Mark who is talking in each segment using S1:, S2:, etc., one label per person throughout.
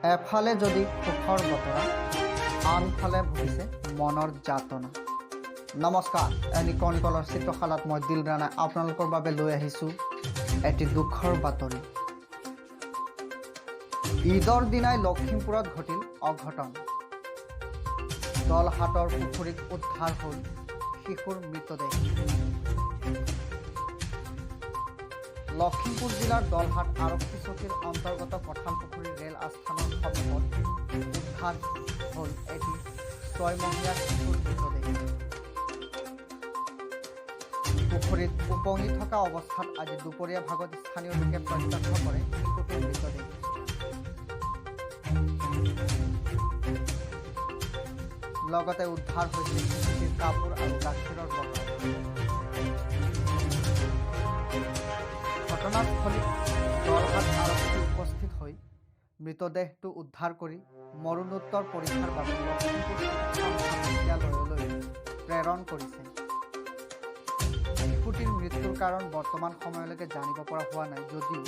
S1: এফালে যদি সুখৰ বতৰা, আনফালে ভুগিছে মনৰ যাতনা। নমস্কাৰ, এনি কণিকলৰ চিত্ৰশালাত মই দিল ৰাণা আপোনালোকৰ বাবে লৈ আহিছোঁ এটি দুখৰ বাতৰি। ঈদৰ দিনাই লখিমপুৰত ঘটিল অঘটন। দলহাটৰ পুখুৰীত উদ্ধাৰ হ'ল শিশুৰ মৃতদেহ। লখিমপুৰ জিলাৰ দলহাট আৰক্ষী চকীৰ অন্তৰ্গত কঁঠালপুখুৰী ৰেল আস্থানৰ সন্মুখত উদ্ধাৰ হ'ল এটি 6 মহীয়া শিশুৰ মৃতদেহ। পুখুৰীত উপঙি থকা অৱস্থাত আজি দুপৰীয়া ভাগত স্থানীয় লোকে প্ৰত্যক্ষ কৰে শিশুটোৰ মৃতদেহ। লগতে উদ্ধাৰ হৈছে শিশুটিৰ কাপোৰ আৰু গাখীৰৰ বটল। ঘটনাস্থলীত দলহাট আৰক্ষী উপস্থিত হৈ মৃতদেহটো উদ্ধাৰ কৰি মৰণোত্তৰ পৰীক্ষাৰ বাবে লখিমপুৰ মহাবিদ্যালয়লৈ প্ৰেৰণ কৰিছে। শিশুটিৰ মৃত্যুৰ কাৰণ বৰ্তমান সময়লৈকে জানিব পৰা হোৱা নাই যদিও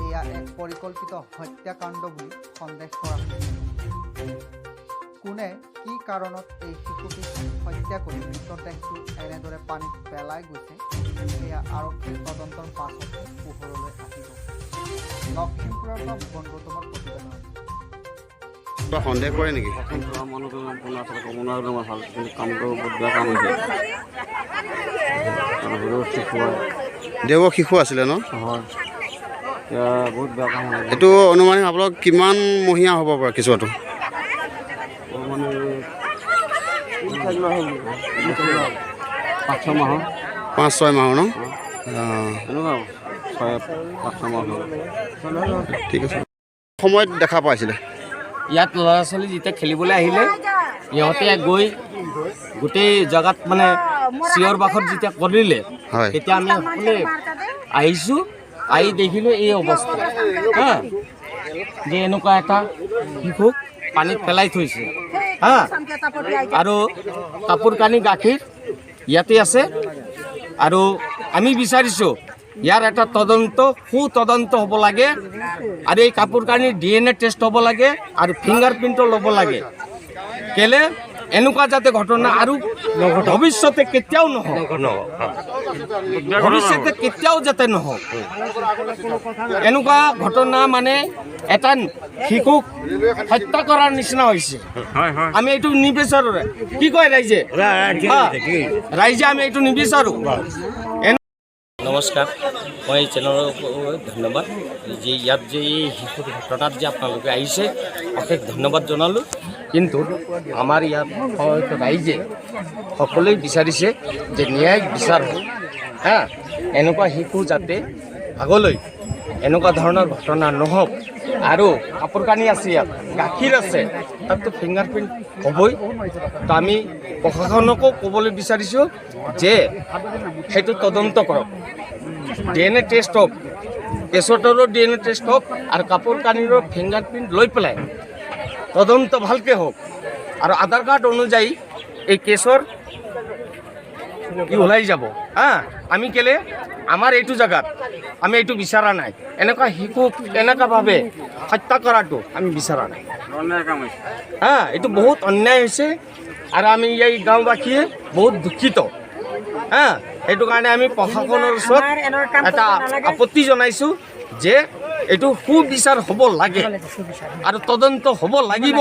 S1: এয়া এক পৰিকল্পিত হত্যাকাণ্ড বুলি সন্দেহ কৰা হৈছে। কোনে কি কাৰণত এই শিশুটিক হত্যা কৰি মৃতদেহটো এনেদৰে পানীত পেলাই গৈছে সেয়া আৰক্ষীৰ তদন্তৰ পাছত পোহৰলৈ আহিব। লখিমপুৰৰ পৰা বন্ধুতমৰ প্ৰতিবেদন।
S2: সন্দেহ কৰে নেকি? দেওবাৰ শিশু আছিলে ন? এইটো অনুমানিক আপোনালোক কিমান মহীয়া হ'ব পাৰে কেঁচুৱাটো? 5-6 মাহৰ ন? ঠিক আছে। সময়ত দেখা পাইছিলে
S3: ইয়াত ল'ৰা ছোৱালী যেতিয়া খেলিবলৈ আহিলে সিহঁতে গৈ গোটেই জেগাত মানে চিঞৰ বাখৰ যেতিয়া কৰিলে তেতিয়া আমি সকলোৱে আহিছোঁ। আহি দেখিলোঁ এই অৱস্থা যে এনেকুৱা এটা শিশুক পানীত পেলাই থৈছে আৰু কাপোৰ কানি গাখীৰ ইয়াতে আছে। আৰু আমি বিচাৰিছোঁ ইয়াৰ এটা সুতদন্ত হ'ব লাগে আৰু এই কাপোৰ কানিৰ DNA টেষ্ট হ'ব লাগে আৰু ফিংগাৰ প্ৰিণ্টো ল'ব লাগে। কেলে এনেকুৱা যাতে ঘটনা আৰু ভৱিষ্যতে কেতিয়াও নহওক, ভৱিষ্যতে কেতিয়াও যাতে নহওক। এনেকুৱা ঘটনা মানে এটা শিশুক হত্যা কৰাৰ নিচিনা হৈছে। আমি এইটো নিবিচাৰোঁ। কি কয় ৰাইজে? আমি এইটো নিবিচাৰোঁ। নমস্কাৰ, মই চেনেলক ধন্যবাদ যে ইয়াত যে এই শিশুৰ ঘটনাত যে আপোনালোকে আহিছে অশেষ ধন্যবাদ জনালোঁ। কিন্তু আমাৰ ইয়াত ৰাইজে সকলোৱে বিচাৰিছে যে ন্যায় বিচাৰ হয়। এনেকুৱা শিশু যাতে আগলৈ এনেকুৱা ধৰণৰ ঘটনা নহওক। আৰু কাপোৰ কানি আছে, ইয়াত গাখীৰ আছে, তাততো ফিংগাৰ প্ৰিণ্ট হ'বই। তো আমি প্ৰশাসনকো ক'বলৈ বিচাৰিছোঁ যে সেইটো তদন্ত কৰক, DNA টেষ্ট হওক, কেঁচুৱাটোৰো DNA টেষ্ট হওক আৰু কাপোৰ কানিৰো ফিংগাৰ প্ৰিণ্ট লৈ পেলাই তদন্ত ভালকৈ হওক। আৰু আধাৰ কাৰ্ড অনুযায়ী এই কেছৰ কি ওলাই যাব। আমি কেলে আমাৰ এইটো জেগাত আমি এইটো বিচৰা নাই। এনেকুৱা শিশুক এনেকুৱাভাৱে হত্যা কৰাটো আমি বিচৰা নাই। এইটো বহুত অন্যায় হৈছে আৰু আমি এই গাঁওবাসীয়ে বহুত দুখিত। সেইটো কাৰণে আমি প্ৰশাসনৰ ওচৰত এটা আপত্তি জনাইছোঁ যে এইটো সুবিচাৰ হ'ব লাগে আৰু তদন্ত হ'ব লাগিব।